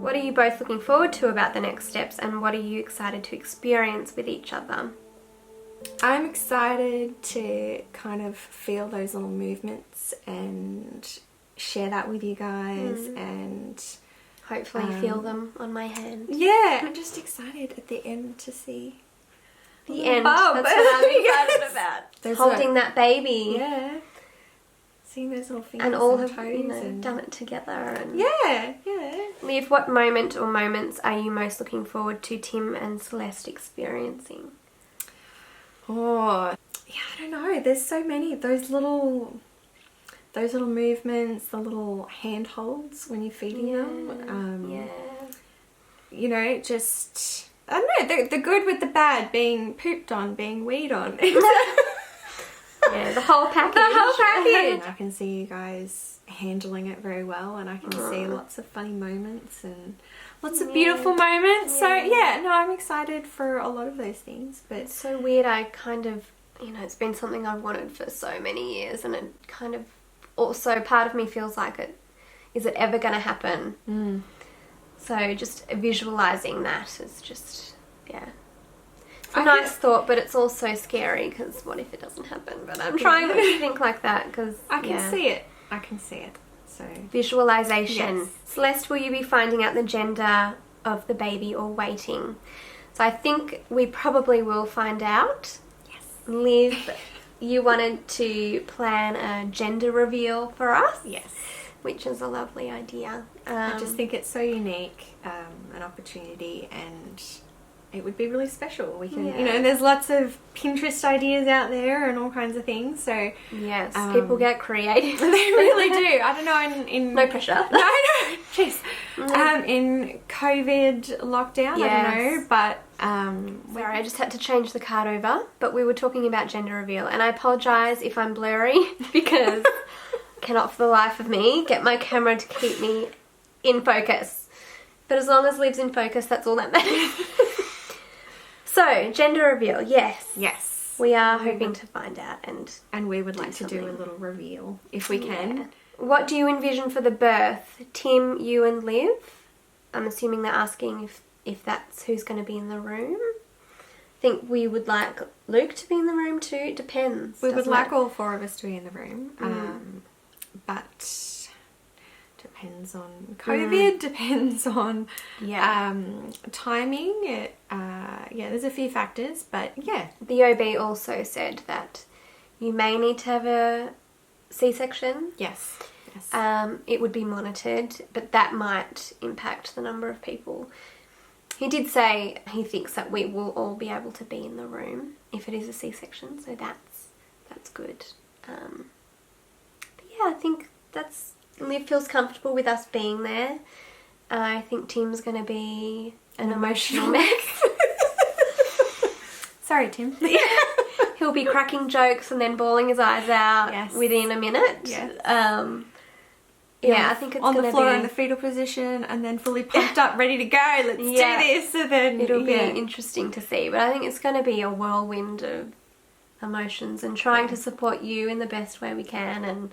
What are you both looking forward to about the next steps, and what are you excited to experience with each other? I'm excited to kind of feel those little movements and share that with you guys, and hopefully feel them on my hand. Yeah, I'm just excited at the end to see the end. Bub. That's what I'm excited about. Holding that baby. Yeah. Seeing those little fingers and all and have toes and done it together. And yeah. Liv, what moment or moments are you most looking forward to Tim and Celeste experiencing? Oh, yeah, I don't know. There's so many. Those little movements, the little handholds when you're feeding them. You know, just, I don't know, the good with the bad, being pooped on, being weed on. Yeah, the whole package. The whole package. I can see you guys handling it very well, and I can see lots of funny moments and lots of beautiful moments. So yeah, no, I'm excited for a lot of those things. But it's so weird. I kind of, you know, it's been something I've wanted for so many years, and it kind of also, part of me feels like is it ever going to happen? So just visualizing that is just, it's a nice thought, but it's also scary, because what if it doesn't happen? But I'm trying not to think like that, because I can see it. I can see it. So visualization. Yes. Celeste, will you be finding out the gender of the baby or waiting? So I think we probably will find out. Yes. Liv, you wanted to plan a gender reveal for us. Yes. Which is a lovely idea. I just think it's so unique, an opportunity, and it would be really special. We can, you know, there's lots of Pinterest ideas out there and all kinds of things. So yes, people get creative. They really do. I don't know. In no pressure. No. Jeez. In COVID lockdown, I don't know, but sorry, I just had to change the card over. But we were talking about gender reveal, and I apologise if I'm blurry because I cannot for the life of me get my camera to keep me in focus. But as long as Liv's in focus, that's all that matters. So, gender reveal, yes. Yes. We are hoping to find out, and we would like to do a little reveal if we can. What do you envision for the birth? Tim, you and Liv? I'm assuming they're asking if that's who's going to be in the room. I think we would like Luke to be in the room too. It depends. We would like all four of us to be in the room. But depends on COVID, depends on timing. There's a few factors, but yeah. The OB also said that you may need to have a C-section. Yes. It would be monitored, but that might impact the number of people. He did say he thinks that we will all be able to be in the room if it is a C-section, so that's good. But yeah, I think Liv feels comfortable with us being there. I think Tim's going to be an emotional mess. Sorry, Tim. He'll be cracking jokes and then bawling his eyes out within a minute. Yes. I think it's on going to be... the floor in the fetal position and then fully pumped up, ready to go. Let's do this. And then it'll be interesting to see. But I think it's going to be a whirlwind of emotions and trying to support you in the best way we can. And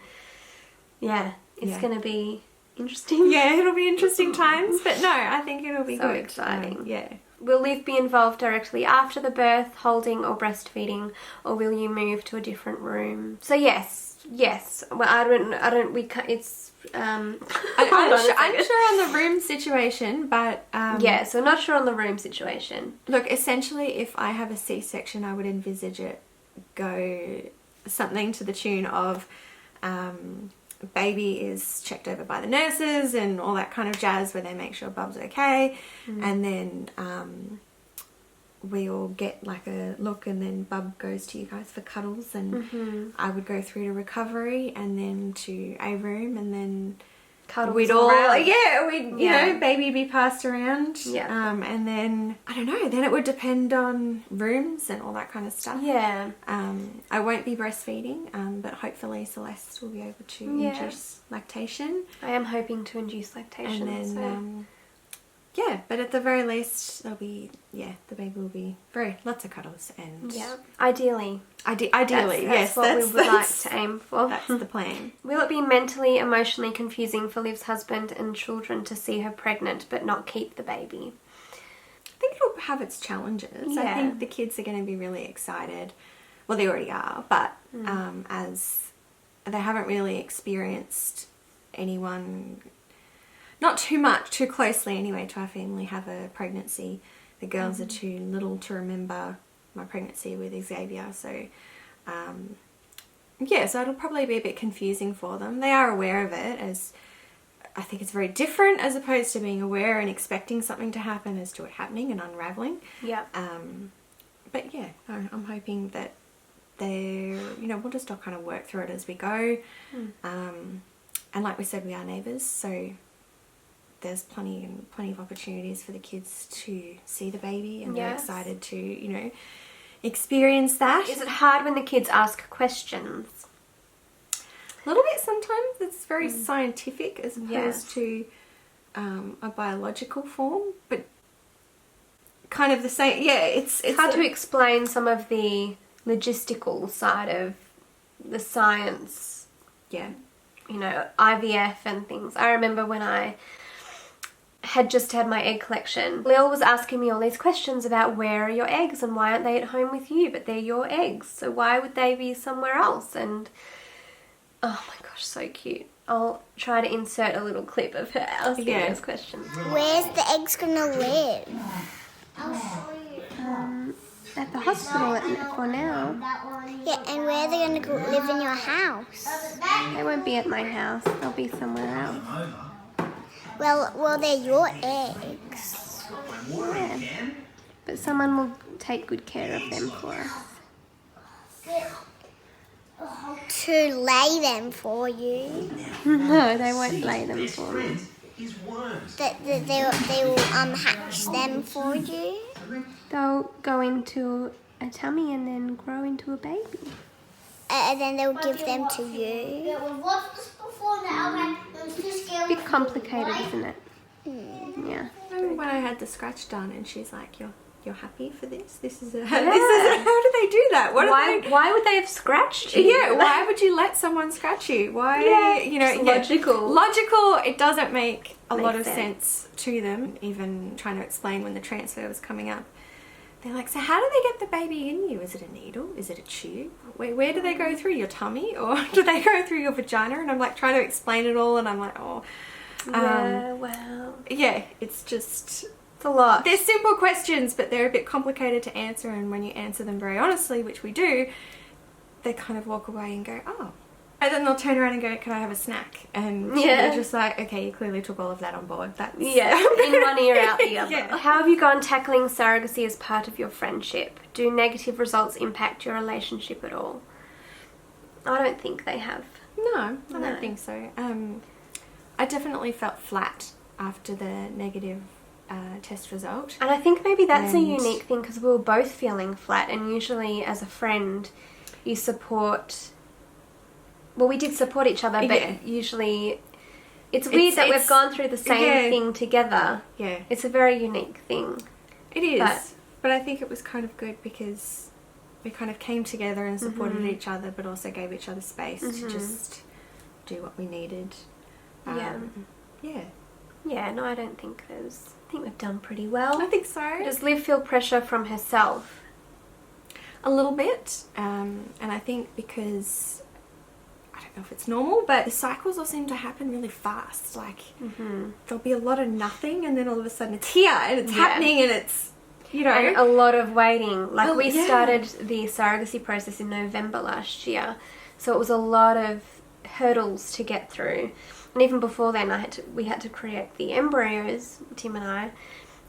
it's going to be interesting. Yeah, it'll be interesting times. But no, I think it'll be so good. Exciting. Will Liv be involved directly after the birth, holding or breastfeeding, or will you move to a different room? So yes. Well, it's I'm unsure on the room situation, but so not sure on the room situation. Look, essentially, if I have a C-section, I would envisage it go something to the tune of baby is checked over by the nurses and all that kind of jazz, where they make sure Bub's okay, and then we all get like a look, and then Bub goes to you guys for cuddles, and I would go through to recovery and then to a room, and then cuddles we'd all you know, baby be passed around, and then I don't know, then it would depend on rooms and all that kind of stuff. I won't be breastfeeding, but hopefully Celeste will be able to induce lactation. I am hoping to induce lactation, and then yeah, but at the very least, there'll be, the baby will be lots of cuddles and... Yeah, ideally. Ideally, that's what we would like to aim for. That's the plan. Will it be mentally, emotionally confusing for Liv's husband and children to see her pregnant but not keep the baby? I think it'll have its challenges. Yeah. I think the kids are going to be really excited. Well, they already are, but as they haven't really experienced anyone, not too closely anyway, to our family have a pregnancy. The girls are too little to remember my pregnancy with Xavier, so so it'll probably be a bit confusing for them. They are aware of it, as I think it's very different as opposed to being aware and expecting something to happen as to it happening and unraveling. Yeah. But yeah, I'm hoping that we'll just all kind of work through it as we go. And like we said, we are neighbours, so there's plenty of opportunities for the kids to see the baby, and they're excited to, experience that. Is it hard when the kids ask questions? A little bit sometimes. It's very scientific as opposed to a biological form, but kind of the same. Yeah, it's hard to explain some of the logistical side of the science. Yeah. IVF and things. I remember when I had just had my egg collection, Lil was asking me all these questions about where are your eggs and why aren't they at home with you, but they're your eggs, so why would they be somewhere else? And oh my gosh, so cute. I'll try to insert a little clip of her asking those questions. Where's the eggs gonna live? I'll show you. At the hospital for now. Yeah, and where are they gonna go live in your house? They won't be at my house. They'll be somewhere else. Well, they're your eggs. Yeah. But someone will take good care of them for us. To lay them for you. No, they won't lay them for me. They will hatch them for you. They'll go into a tummy and then grow into a baby. And then they'll give them to you. A bit complicated, isn't it? Yeah. When I had the scratch done, and she's like, "You're happy for this? This is how do they do that? Why would they have scratched you? Yeah, why would you let someone scratch you? Why? Logical. Logical. It doesn't make a lot of sense to them. Even trying to explain when the transfer was coming up, they're like, "So how do they get the baby in you? Is it a needle? Is it a tube? Where do they go through? Your tummy, or do they go through your vagina?" And I'm like trying to explain it all, and I'm like, "Oh, yeah, it's just." It's a lot. They're simple questions, but they're a bit complicated to answer, and when you answer them very honestly, which we do, they kind of walk away and go, "Oh." And then they'll turn around and go, "Can I have a snack?" And you're just like, okay, you clearly took all of that on board. That's in one ear, out the other. Yeah. How have you gone tackling surrogacy as part of your friendship? Do negative results impact your relationship at all? I don't think they have. No, I don't think so. I definitely felt flat after the negative test result. And I think maybe that's a unique thing, because we were both feeling flat, and usually as a friend you support... Well, we did support each other, but usually it's weird that we've gone through the same thing together. Yeah. It's a very unique thing. It is. But I think it was kind of good because we kind of came together and supported each other, but also gave each other space to just do what we needed. Yeah, no, I don't think there's... I think we've done pretty well. I think so. Does Liv feel pressure from herself? A little bit. And I think because... I don't know if it's normal, but the cycles all seem to happen really fast. Like, there'll be a lot of nothing, and then all of a sudden it's here, and it's happening, and it's, And a lot of waiting. Like, we started the surrogacy process in November last year, so it was a lot of hurdles to get through. And even before then, we had to create the embryos, Tim and I.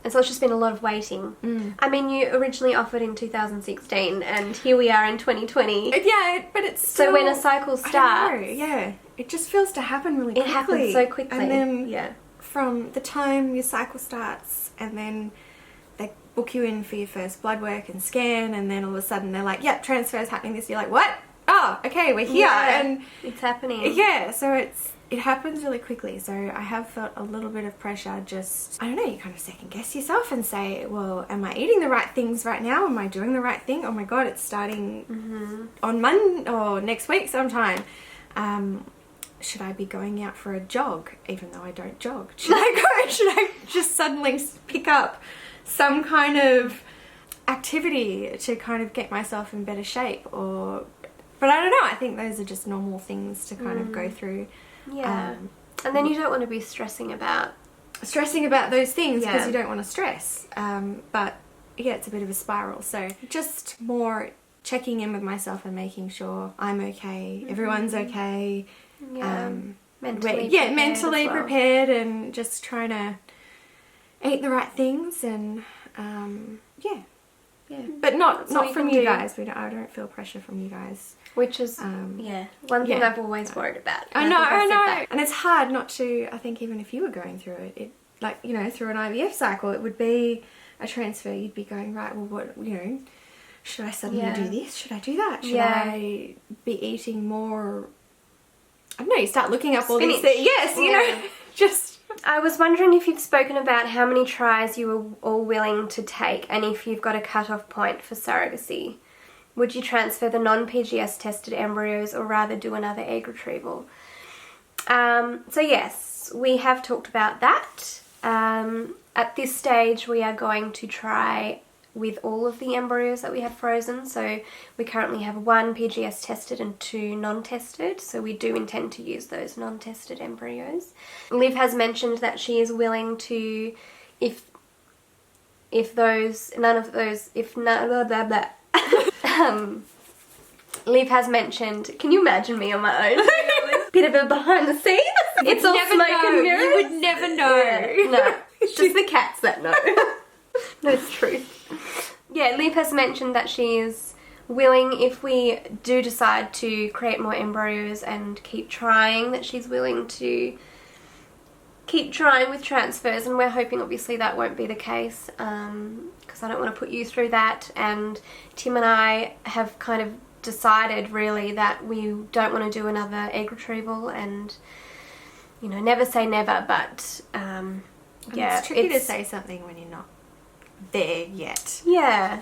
And so it's just been a lot of waiting. I mean, you originally offered in 2016, and here we are in 2020. Yeah, but it's still... So when a cycle starts... it just feels to happen really quickly. It happens so quickly. And then from the time your cycle starts, and then they book you in for your first blood work and scan, and then all of a sudden they're like, transfer is happening this year. You're like, what? Oh, okay, we're here. Yeah, and it's happening. Yeah, so it's it happens really quickly. So I have felt a little bit of pressure. Just, I don't know, you kind of second guess yourself and say, well, am I eating the right things right now? Am I doing the right thing? Oh my God, it's starting on Monday or next week sometime. Should I be going out for a jog, even though I don't jog? Should I just suddenly pick up some kind of activity to kind of get myself in better shape? Or, but I don't know, I think those are just normal things to kind of go through. Yeah. And then you don't want to be stressing about those things because you don't want to stress. But yeah, it's a bit of a spiral. So just more checking in with myself and making sure I'm okay, everyone's okay. Yeah. Mentally prepared and just trying to eat the right things and but not from you guys. I don't feel pressure from you guys, which is one thing I've always worried about. I know, and it's hard not to. I think even if you were going through it, like, you know, through an IVF cycle, it would be a transfer. You'd be going, right, well, what, you know, should I suddenly do this? Should I do that? Should I be eating more? I don't know, you start looking up all these things. Yes, you know, just... I was wondering if you've spoken about how many tries you were all willing to take and if you've got a cut-off point for surrogacy. Would you transfer the non-PGS tested embryos or rather do another egg retrieval? So yes, we have talked about that. At this stage, we are going to try with all of the embryos that we have frozen. So we currently have 1 PGS tested and 2 non-tested. So we do intend to use those non-tested embryos. Liv has mentioned that she is willing to, if Liv has mentioned, can you imagine me on my own? Bit of a behind the scenes. It's all smoke and mirrors. You would never know. Yeah, no, it's just the cats that know. No, it's true. Yeah, Liv has mentioned that she is willing, if we do decide to create more embryos and keep trying, that she's willing to keep trying with transfers, and we're hoping obviously that won't be the case, because I don't want to put you through that. And Tim and I have kind of decided really that we don't want to do another egg retrieval, and, you know, never say never, but it's tricky to say something when you're not there yet. Yeah.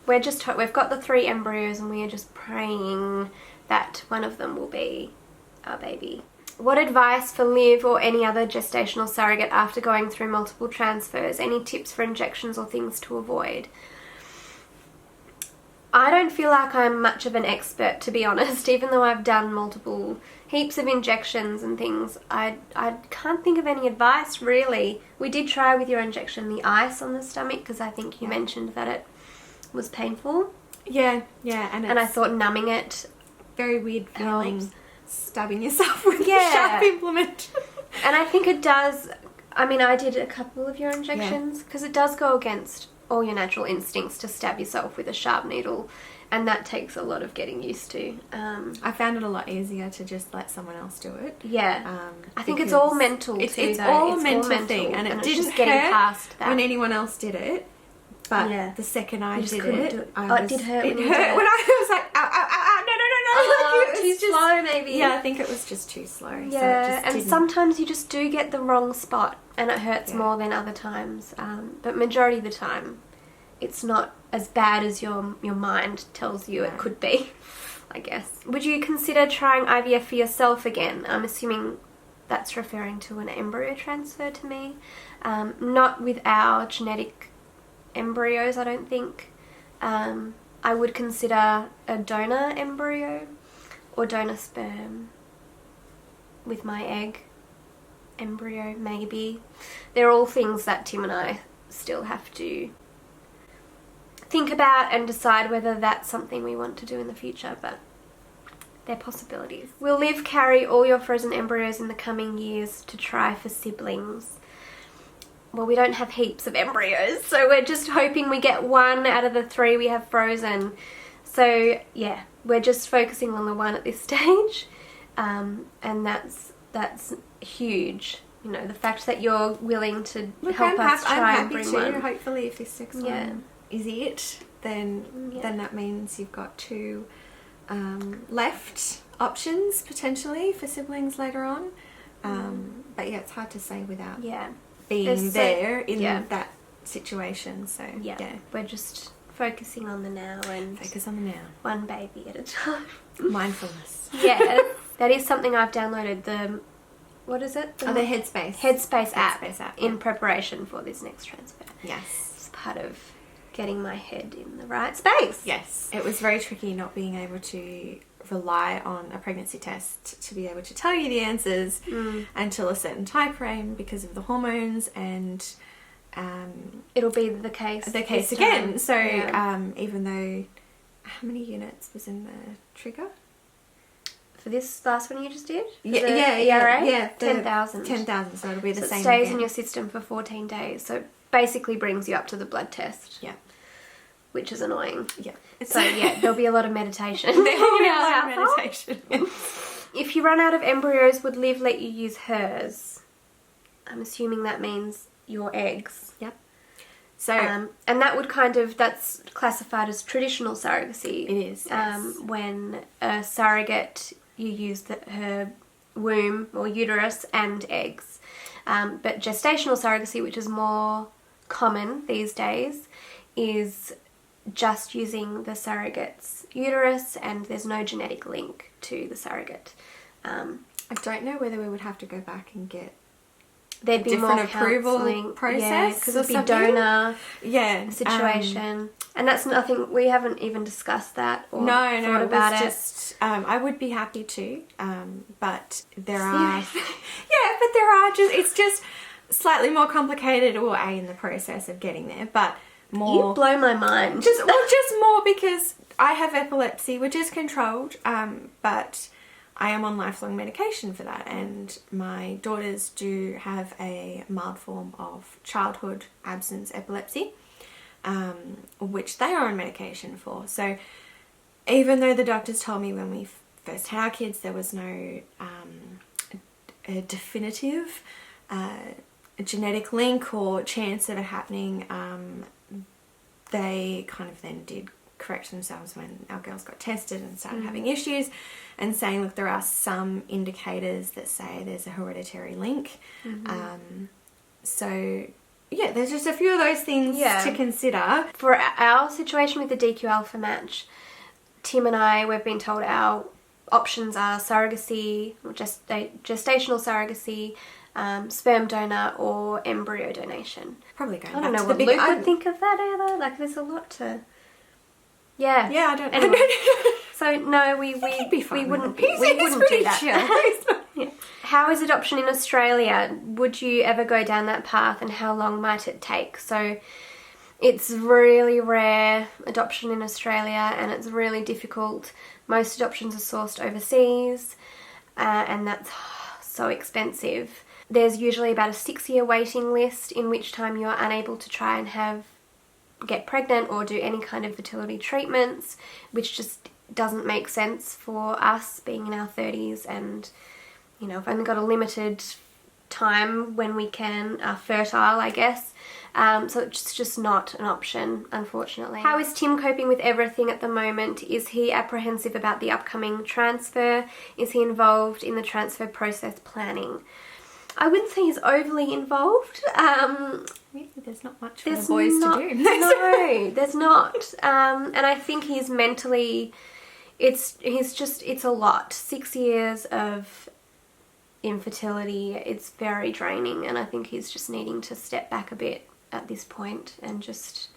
We've got the 3 embryos and we are just praying that one of them will be our baby. What advice for Liv or any other gestational surrogate after going through multiple transfers? Any tips for injections or things to avoid? I don't feel like I'm much of an expert, to be honest, even though I've done heaps of injections and things. I can't think of any advice, really. We did try with your injection the ice on the stomach, because I think you mentioned that it was painful. Yeah, and I thought numbing it, very weird feeling, stabbing yourself with a sharp implement. And I think it does, I mean, I did a couple of your injections, because it does go against all your natural instincts to stab yourself with a sharp needle, and that takes a lot of getting used to. I found it a lot easier to just let someone else do it. I think it's all mental too. It's all a mental thing, and it didn't hurt past that when anyone else did it. But the second I did it, it did hurt. It hurt when I was like, ow, ow, ow, no. Too slow, maybe. Yeah, I think it was just too slow. Yeah, and sometimes you just do get the wrong spot, and it hurts more than other times. But majority of the time, it's not as bad as your mind tells you it could be, I guess. Would you consider trying IVF for yourself again? I'm assuming that's referring to an embryo transfer to me. Not with our genetic embryos, I don't think. I would consider a donor embryo or donor sperm with my egg embryo, maybe. They're all things that Tim and I still have to think about and decide whether that's something we want to do in the future, but they're possibilities. Will Liv carry all your frozen embryos in the coming years to try for siblings? Well, we don't have heaps of embryos, so we're just hoping we get 1 out of the 3 we have frozen. So yeah, we're just focusing on the 1 at this stage, and that's huge. You know, the fact that you're willing to help us try and bring 1. Hopefully, if this next one is it, then that means you've got 2 left. options potentially for siblings later on. But yeah, it's hard to say without being there in that situation. So yeah, we're just focusing on the now and focus on the now, one baby at a time. Mindfulness. Yeah, that is something I've downloaded. The what is it? The Headspace. Headspace app in yeah. preparation for this next transfer. Yes, it's part of getting my head in the right space. Yes, it was very tricky not being able to rely on a pregnancy test to be able to tell you the answers until a certain time frame because of the hormones, and it'll be the case again. So even though, how many units was in the trigger for this last one you just did? Yeah, 10,000. 10,000. So it'll be the same. It stays again. in your system for 14 days. So it basically brings you up to the blood test. Yeah. Which is annoying. Yeah. So there'll be a lot of meditation. There will be a lot of meditation. If you run out of embryos, would Liv let you use hers? I'm assuming that means your eggs. Yep. So and that would that's classified as traditional surrogacy. It is. Yes. When a surrogate, you use her womb or uterus and eggs. But gestational surrogacy, which is more common these days, is just using the surrogate's uterus, and there's no genetic link to the surrogate. I don't know whether we would have to go back and get there'd be different more approval process, because it'd be donor situation, and that's nothing we haven't even discussed that or thought about it. Just I would be happy to, but there are it's just slightly more complicated, or in the process of getting there, but more. You blow my mind. Just more because I have epilepsy, which is controlled, but I am on lifelong medication for that, and my daughters do have a mild form of childhood absence epilepsy, which they are on medication for. So even though the doctors told me when we first had our kids there was no a definitive genetic link or chance of it happening, they kind of then did correct themselves when our girls got tested and started having issues, and saying, look, there are some indicators that say there's a hereditary link. So yeah, there's just a few of those things to consider. For our situation with the DQ alpha match, Tim and I, we've been told our options are surrogacy, or gestational surrogacy, sperm donor, or embryo donation. Probably going I back don't know to what the Luke would think of that either. Like, there's a lot to... Yeah, I don't know. Anyway. So no, we wouldn't do that. Yeah. How is adoption in Australia? Would you ever go down that path, and how long might it take? So it's really rare, adoption in Australia, and it's really difficult. Most adoptions are sourced overseas, and that's so expensive. There's usually about a 6-year waiting list, in which time you're unable to try and get pregnant or do any kind of fertility treatments, which just doesn't make sense for us being in our 30s, and I've only got a limited time when we can fertile, I guess. So it's just not an option, unfortunately. How is Tim coping with everything at the moment? Is he apprehensive about the upcoming transfer? Is he involved in the transfer process planning? I wouldn't say he's overly involved. Really, there's not much for the boys to do. No, there's not. And I think he's mentally, it's a lot. 6 years of infertility, it's very draining, and I think he's just needing to step back a bit at this point and just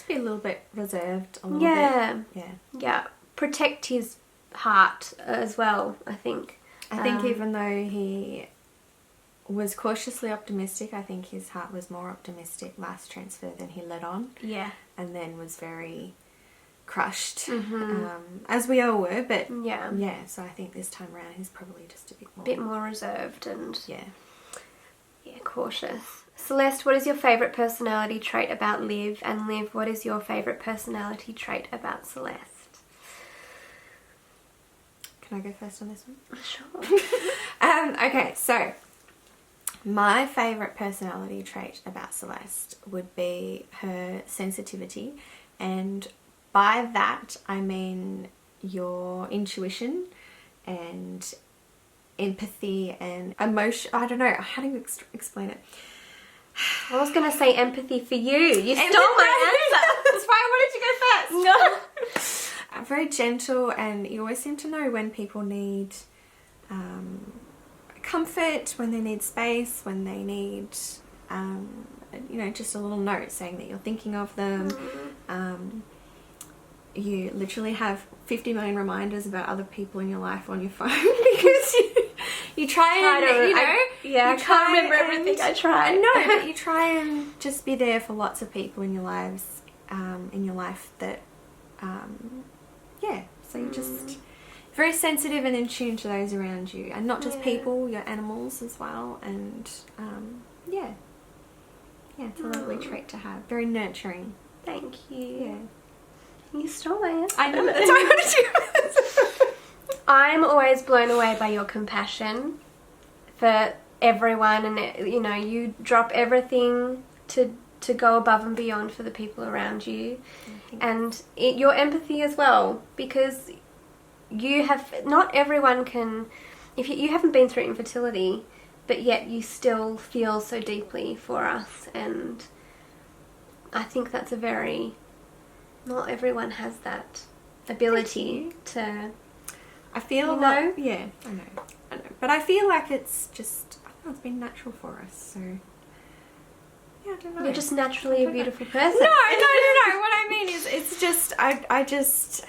be a little bit reserved, a little bit. Yeah. Protect his heart as well, I think. I think even though he was cautiously optimistic, I think his heart was more optimistic last transfer than he let on. Yeah. And then was very crushed, as we all were, but so I think this time around he's probably just a bit more reserved and cautious. Celeste, what is your favourite personality trait about Liv? And Liv, what is your favourite personality trait about Celeste? Can I go first on this one? Sure. Okay, so my favourite personality trait about Celeste would be her sensitivity, and by that I mean your intuition and empathy and emotion. I don't know, how do you explain it? I was going to say empathy for you. You stole my answer. That's why I wanted to go first. No. Very gentle, and you always seem to know when people need comfort, when they need space, when they need, you know, just a little note saying that you're thinking of them. You literally have 50 million reminders about other people in your life on your phone because you try and, you know. I can't remember everything I tried. No, but you try and just be there for lots of people in your lives, in your life that, yeah, so you're just very sensitive and in tune to those around you, and not just people, your animals as well, and, yeah, it's a lovely trait to have. Very nurturing. Thank you. Yeah. You stole my answer. I know, that's why I wanted to. I'm always blown away by your compassion for everyone, and you know, you drop everything to go above and beyond for the people around you, and your empathy as well, because you have, not everyone can, if you haven't been through infertility, but yet you still feel so deeply for us, and I think that's a very, not everyone has that ability to, I feel, you know? Yeah, I know, but I feel like it's just, I don't know, it's been natural for us, so, yeah, I don't know. You're just naturally a beautiful person. No, what I mean is, it's just, I just,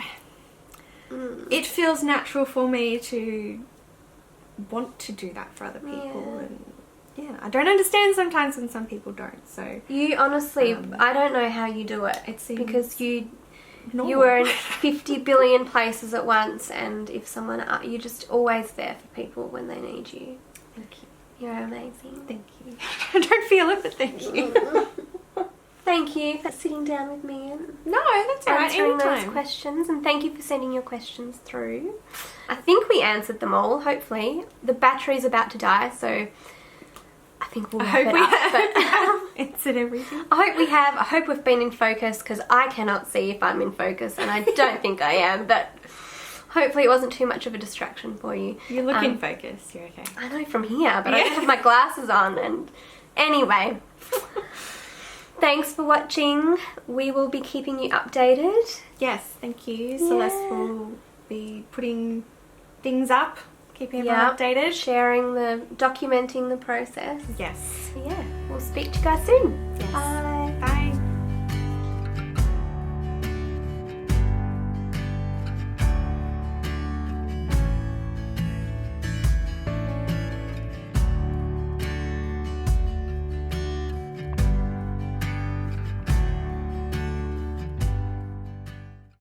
it feels natural for me to want to do that for other people, and yeah, I don't understand sometimes when some people don't, so. You honestly, I don't know how you do it. It seems because you normal. were in 50 billion places at once, and if someone, you're just always there for people when they need you. Thank you. You're amazing. Thank you. I don't feel it, but thank you. Thank you for sitting down with me and No, that's all right. answering those Anytime. questions, and thank you for sending your questions through. I think we answered them all, hopefully. The battery's about to die, so I think we'll wrap it up. But answered everything. I hope we have. I hope we've been in focus, because I cannot see if I'm in focus, and I don't think I am, but hopefully it wasn't too much of a distraction for you. You look in focus. You're okay. I know from here, but I don't have my glasses on, and anyway. Thanks for watching. We will be keeping you updated. Yes, thank you. Celeste will be putting things up, keeping everyone updated. Documenting the process. Yes. Yeah, we'll speak to you guys soon. Yes. Bye.